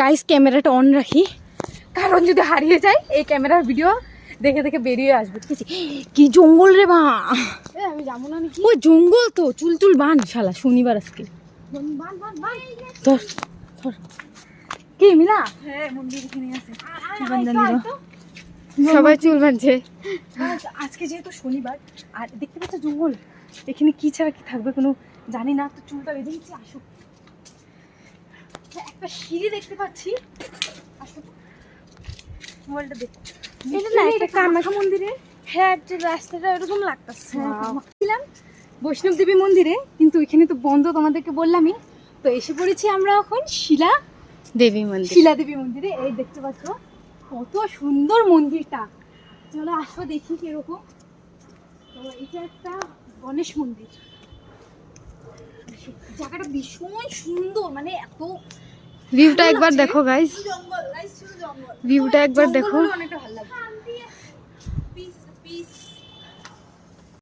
Guys ক্যামেরাটা on রাখি, কারণ যদি হারিয়ে যায় এই ক্যামেরার ভিডিও দেখে দেখে বেরিয়ে আসবে। কি জঙ্গল রে মা, আমি যাবো না নাকি? ওই জঙ্গল তো, চুল চুল বান শালা, শনিবার আজকে। ধর ধর। কি মিলা? হ্যাঁ, মন্দির এখানে আছে। সবাই চুল বাঁধছে আজকে যেহেতু শনিবার আর দেখতে পাচ্ছ জঙ্গল, এখানে কি ছাড়া কি থাকবে কোনো জানি না, তো চুলটা বেঁধে নিচ্ছি। আসো, একটা সিঁড়ি দেখতে পাচ্ছি। আসো, মোবাইলটা দেখো। এটা না একটা কামাখ্যা মন্দিরে। হ্যাঁ, রাস্তাটা এরকম লাগতেছে। ছিলাম বৈষ্ণব দেবী মন্দিরে, কিন্তু ওইখানে তো বন্ধ, তোমাদেরকে বললামই। তো এসে পড়েছি আমরা এখন শিলা দেবী মন্দির। শিলা দেবী মন্দিরে। এই দেখতে পাচ্ছ কত সুন্দর মন্দিরটা। চলো আসো দেখি কিরকম। তো এটা একটা গণেশ মন্দির। জায়গাটা ভীষণ সুন্দর, মানে এত ভিউটা একবার দেখো গাইস, ভিউটা একবার দেখো। অনেকটা ভালো লাগে।